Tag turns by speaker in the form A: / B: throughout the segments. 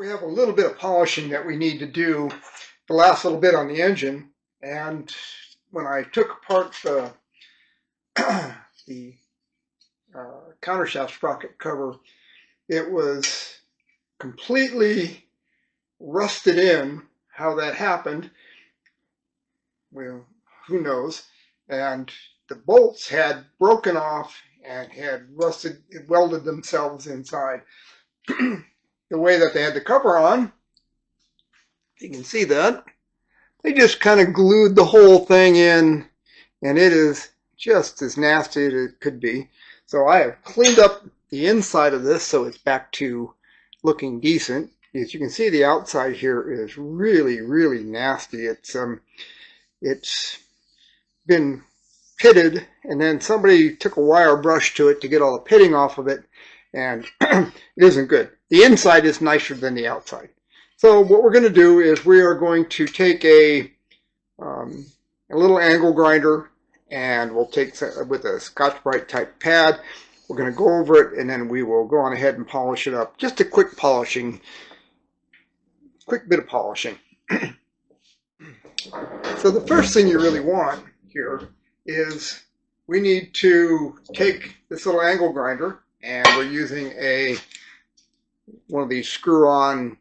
A: We have a little bit of polishing that we need to do, the last little bit on the engine. And when I took apart the countershaft sprocket cover, it was completely rusted in. How that happened, well, who knows? And the bolts had broken off and had rusted, welded themselves inside. The way that they had the cover on, you can see that, they just kind of glued the whole thing in, and it is just as nasty as it could be. So I have cleaned up the inside of this so it's back to looking decent. As you can see, the outside here is really, really nasty. It's been pitted, and then somebody took a wire brush to it to get all the pitting off of it, and it isn't good. The inside is nicer than the outside. So what we're going to do is we are going to take a little angle grinder, and we'll take with a Scotch-Brite type pad. We're going to go over it, and then we will go on ahead and polish it up. Just a quick bit of polishing. So the first thing you really want here is we need to take this little angle grinder, and we're using one of these screw-on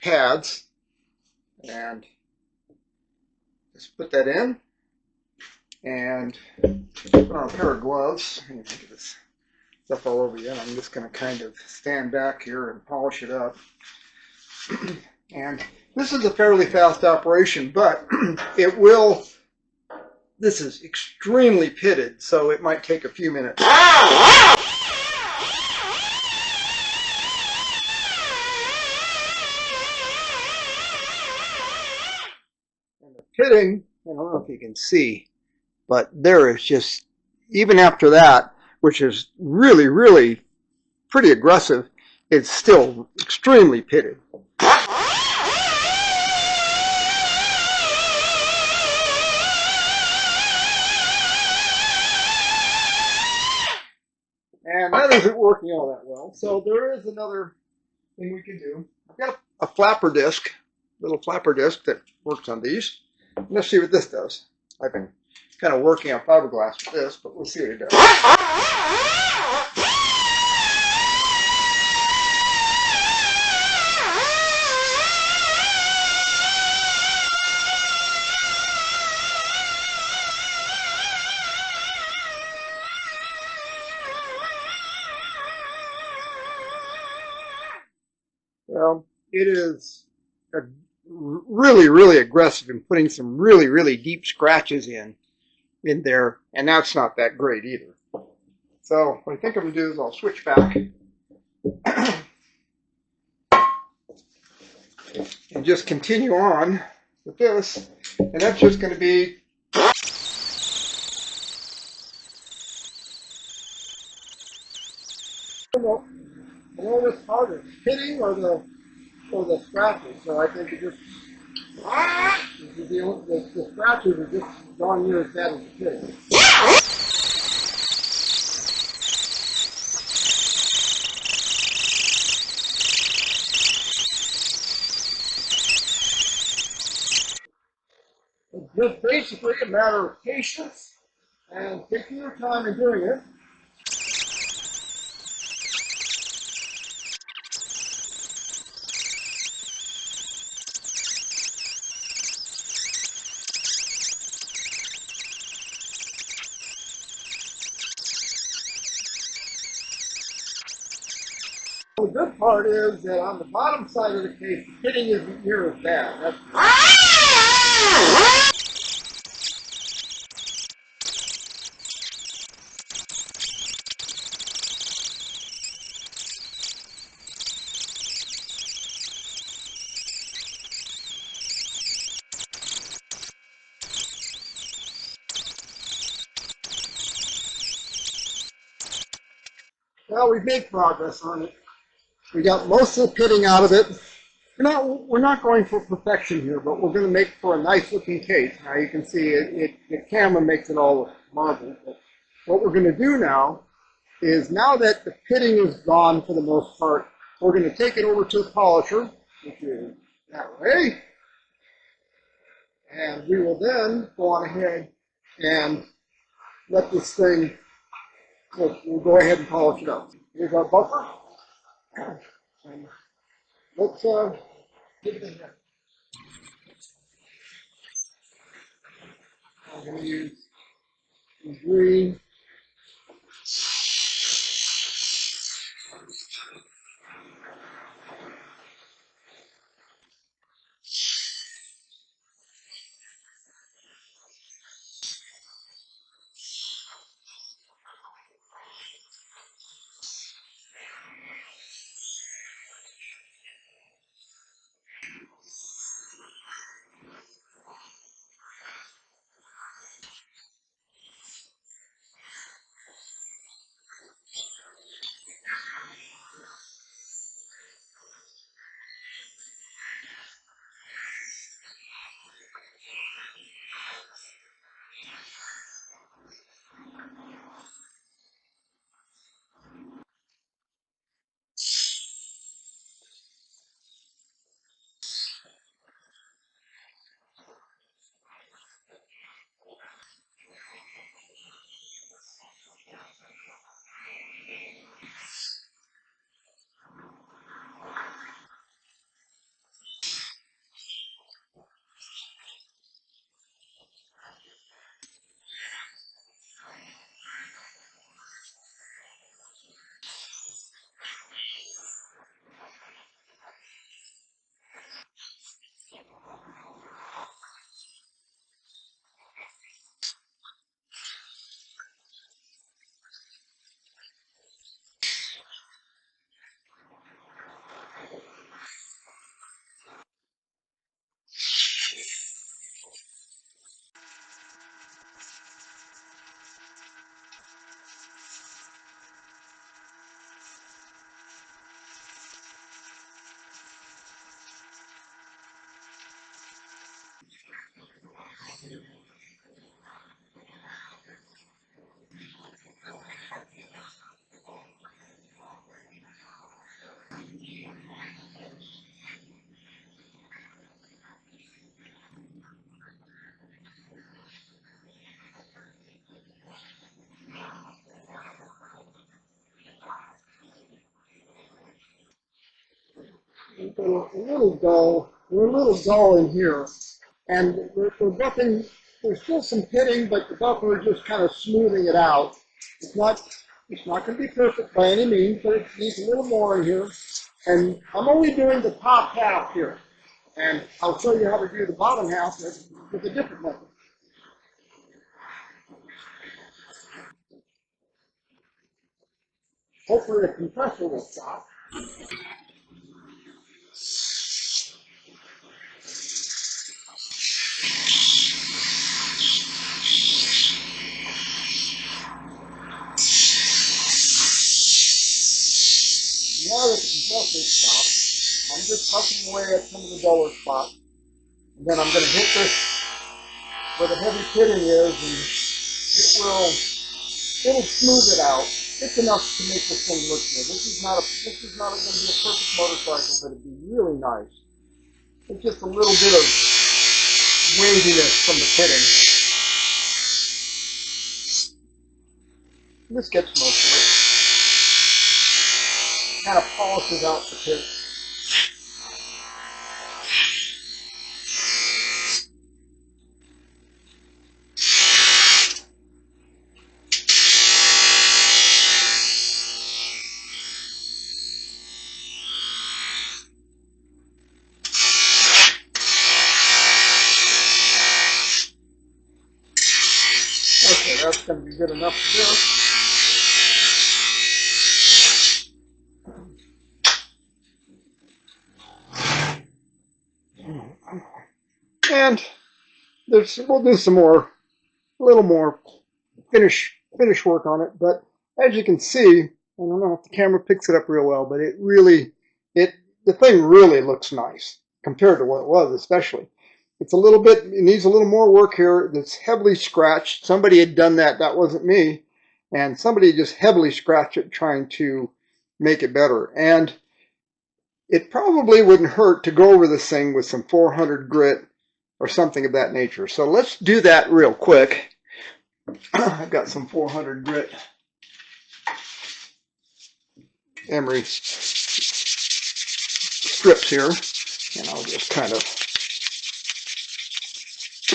A: pads, and just put that in, and put on a pair of gloves. Get this stuff all over you. I'm just going to kind of stand back here and polish it up. And this is a fairly fast operation, but this is extremely pitted, so it might take a few minutes. And the pitting, I don't know if you can see, but there is just, even after that, which is really, really pretty aggressive, it's still extremely pitted. And that isn't working all that well. So there is another thing we can do. I've got a flapper disc, little flapper disc that works on these. Let's see what this does. I've been kind of working on fiberglass with this, but we'll see what it does. Well, it is really, really aggressive in putting some really, really deep scratches in there, and that's not that great either. So what I think I'm going to do is I'll switch back and just continue on with this, and that's just going to be this harder, pitting or the scratches. So I think it just the scratches are just darn near as bad as the pitting. It's just basically a matter of patience and taking your time in doing it. The good part is that on the bottom side of the case, the pitting isn't near as bad. That's well, we've made progress on it. We got most of the pitting out of it. We're not going for perfection here, but we're going to make for a nice looking case. Now you can see the camera makes it all marble. But what we're going to do now is, now that the pitting is gone for the most part, We're going to take it over to the polisher, which is that way, and we will then go on ahead and let this thing, we'll go ahead and polish it up. Here's our buffer. And let's get it in here. I'm going to use green. We're a little dull in here. And we're buffing, there's still some pitting, but the buffer is just kind of smoothing it out. It's not going to be perfect by any means, but it needs a little more in here. And I'm only doing the top half here. And I'll show you how to do the bottom half with a different method. Hopefully the compressor will stop. Now that the compressor stopped, I'm just puffing away at some of the duller spots. And then I'm going to hit this where the heavy pitting is, and it'll smooth it out. It's enough to make this thing look good. This is not going to be a perfect motorcycle, but it'd be really nice. It's just a little bit of waviness from the pitting. This gets most of it. Kind of polishes out the pit. Okay, that's going to be good enough for this. And we'll do some more, a little more finish work on it. But as you can see, I don't know if the camera picks it up real well, but the thing really looks nice compared to what it was, especially. It needs a little more work here. It's heavily scratched. Somebody had done that. That wasn't me. And somebody just heavily scratched it trying to make it better. And it probably wouldn't hurt to go over this thing with some 400 grit or something of that nature. So let's do that real quick. I've got some 400 grit emery strips here, and I'll just kind of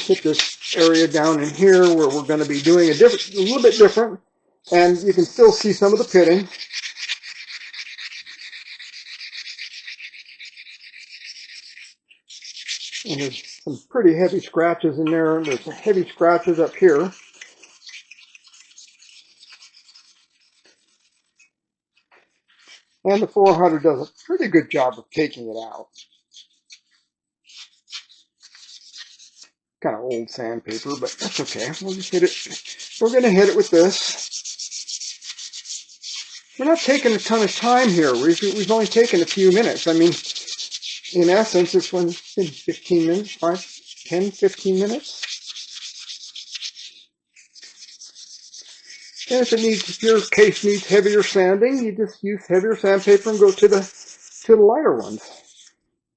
A: put this area down in here where we're going to be doing a little bit different, and you can still see some of the pitting. And there's some pretty heavy scratches in there. There's some heavy scratches up here. And the 400 does a pretty good job of taking it out. Kind of old sandpaper, but that's okay. We'll just hit it. We're going to hit it with this. We're not taking a ton of time here. We've only taken a few minutes. I mean, in essence, it's been 15 minutes, 10, 15 minutes. And if your case needs heavier sanding, you just use heavier sandpaper and go to the lighter ones.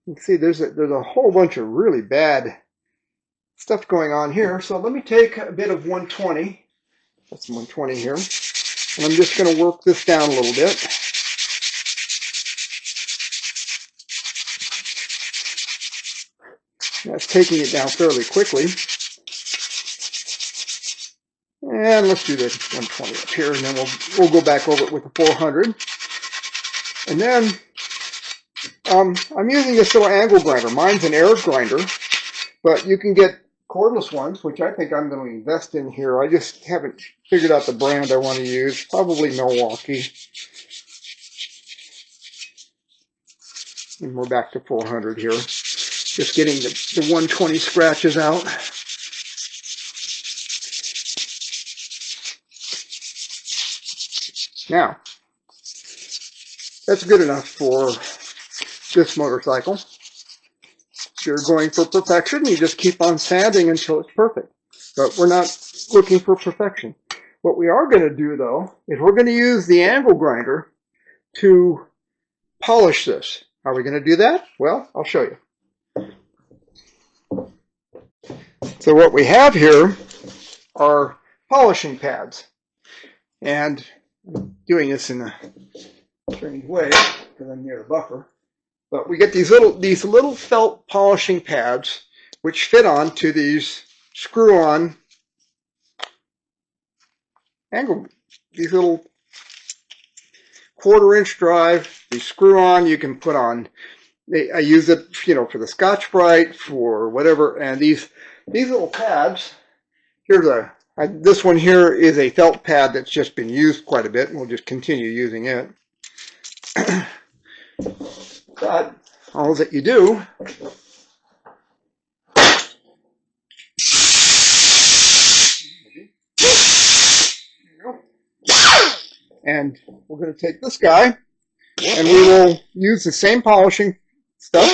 A: You can see there's a whole bunch of really bad stuff going on here. So let me take a bit of 120. That's 120 here. And I'm just going to work this down a little bit. That's taking it down fairly quickly. And let's do this 120 up here, and then we'll go back over it with the 400. And then I'm using this little angle grinder. Mine's an air grinder, but you can get cordless ones, which I think I'm going to invest in here. I just haven't figured out the brand I want to use. Probably Milwaukee. And we're back to 400 here. Just getting the 120 scratches out. Now, that's good enough for this motorcycle. If you're going for perfection, you just keep on sanding until it's perfect. But we're not looking for perfection. What we are going to do, though, is we're going to use the angle grinder to polish this. How are we going to do that? Well, I'll show you. So what we have here are polishing pads. And I'm doing this in a strange way because I'm near a buffer. But we get these little felt polishing pads which fit onto these screw-on angle, these little 1/4-inch drive. These screw on. You can put on. I use it, for the Scotch-Brite, for whatever. And these little pads. This one here is a felt pad that's just been used quite a bit, and we'll just continue using it. But all that you do and we're going to take this guy and we will use the same polishing stuff.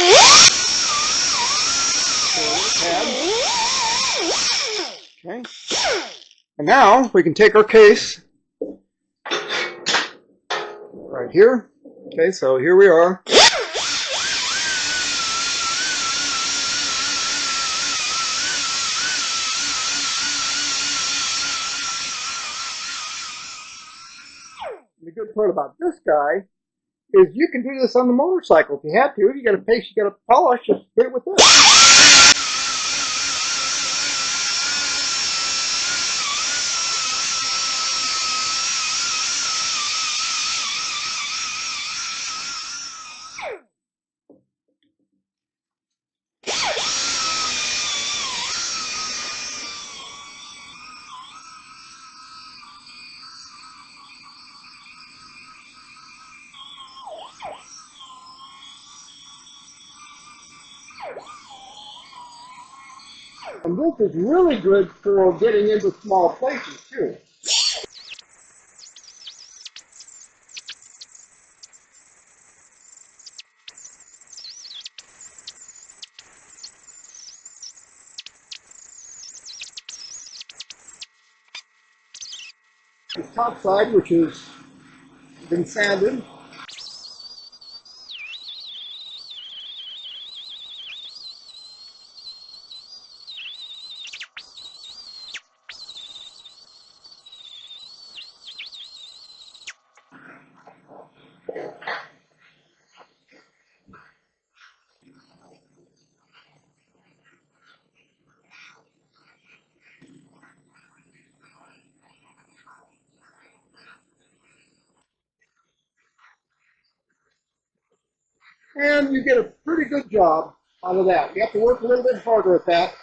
A: Okay. And now we can take our case right here. Okay, so here we are. The good part about this guy is you can do this on the motorcycle if you have to. If you got a paste, you got to polish, just hit it with this. And this is really good for getting into small places too. The top side, which has been sanded. and you get a pretty good job out of that. You have to work a little bit harder at that,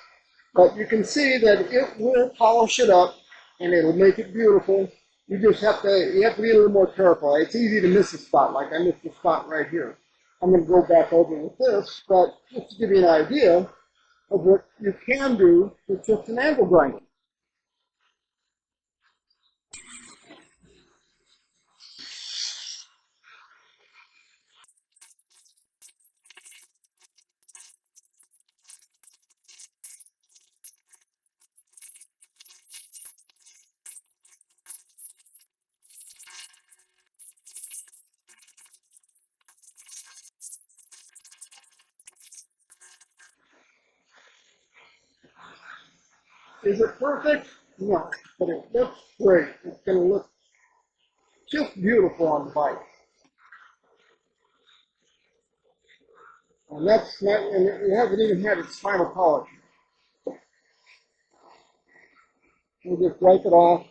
A: but you can see that it will polish it up and it'll make it beautiful. You have to be a little more careful. It's easy to miss a spot, like I missed a spot right here. I'm going to go back over with this, but just to give you an idea of what you can do with just an angle grinder. Is it perfect? No, but it looks great. It's going to look just beautiful on the bike. And that's not, and it hasn't even had its final polish. We'll just wipe it off.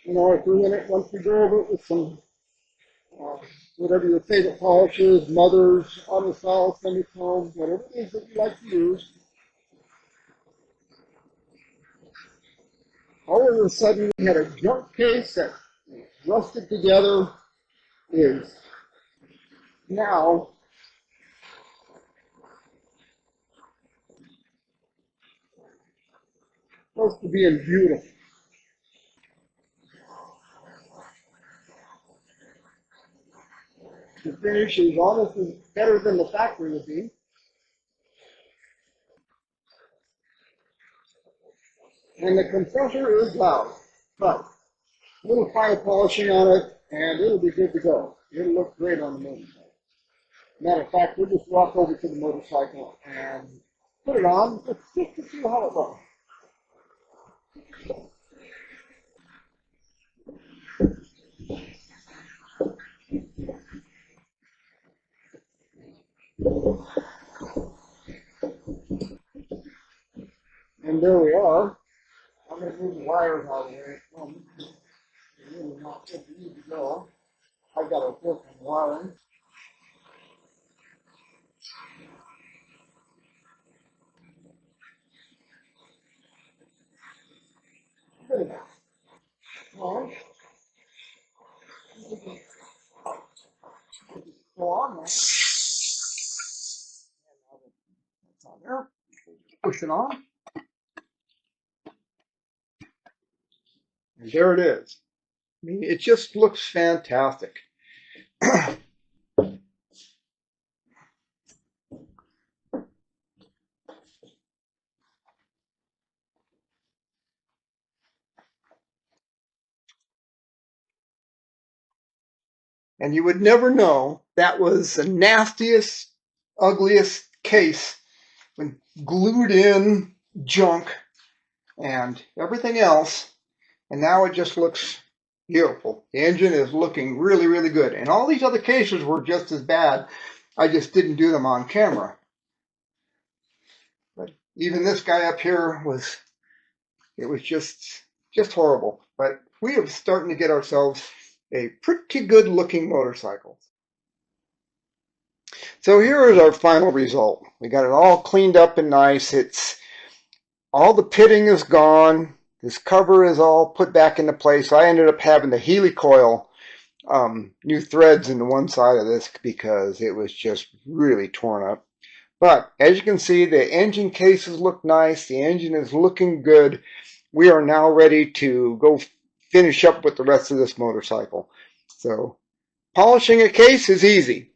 A: You know, if we're in it, once we go over it with some, uh, whatever your favorite polish is, Mother's, Autosol, Semichrome, whatever it is that you like to use, all of a sudden we had a junk case that rusted together is now supposed to be in beautiful. The finish is almost as better than the factory would be. And the compressor is loud, but a little fine polishing on it, and it'll be good to go. It'll look great on the motorcycle. Matter of fact, we'll just walk over to the motorcycle and put it on just to see how it looks. And there we are. I'm going to move the wires out of the way. It's really not good to need to go. I've got to work on wiring. Good enough. Well, go on now. It's on there. Push it on. And there it is. I mean, it just looks fantastic. And you would never know that was the nastiest, ugliest case with glued in junk and everything else. And now it just looks beautiful. The engine is looking really, really good. And all these other cases were just as bad. I just didn't do them on camera. But even this guy up here it was just horrible. But we are starting to get ourselves a pretty good looking motorcycle. So here is our final result. We got it all cleaned up and nice. All the pitting is gone. This cover is all put back into place. I ended up having the helicoil new threads in one side of this because it was just really torn up. But as you can see, the engine cases look nice. The engine is looking good. We are now ready to go finish up with the rest of this motorcycle. So polishing a case is easy.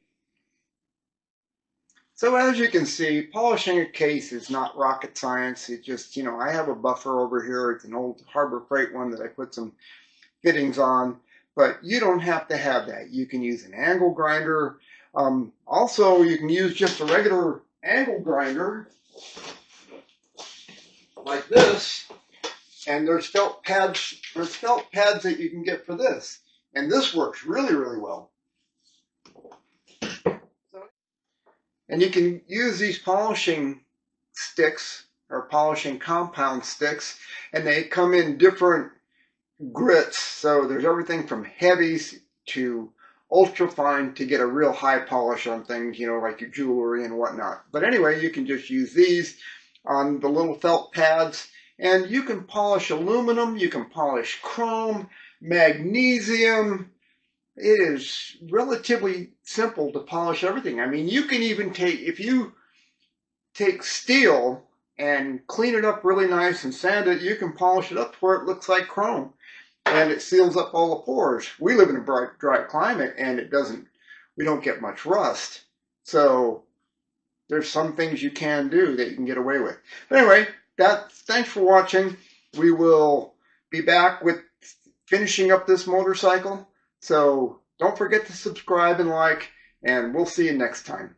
A: So as you can see, polishing a case is not rocket science. It just, I have a buffer over here. It's an old Harbor Freight one that I put some fittings on, but you don't have to have that. You can use an angle grinder. Also, you can use just a regular angle grinder like this, and there's felt pads. There's felt pads that you can get for this, and this works really, really well. And you can use these polishing sticks or polishing compound sticks, and they come in different grits. So there's everything from heavies to ultra fine to get a real high polish on things, you know, like your jewelry and whatnot. But anyway, you can just use these on the little felt pads, and you can polish aluminum, you can polish chrome, magnesium. It is relatively simple to polish everything. I mean, you can even take, if you take steel and clean it up really nice and sand it, you can polish it up to where it looks like chrome and it seals up all the pores. We live in a bright, dry climate and we don't get much rust. So there's some things you can do that you can get away with. But anyway, thanks for watching. We will be back with finishing up this motorcycle. So don't forget to subscribe and like, and we'll see you next time.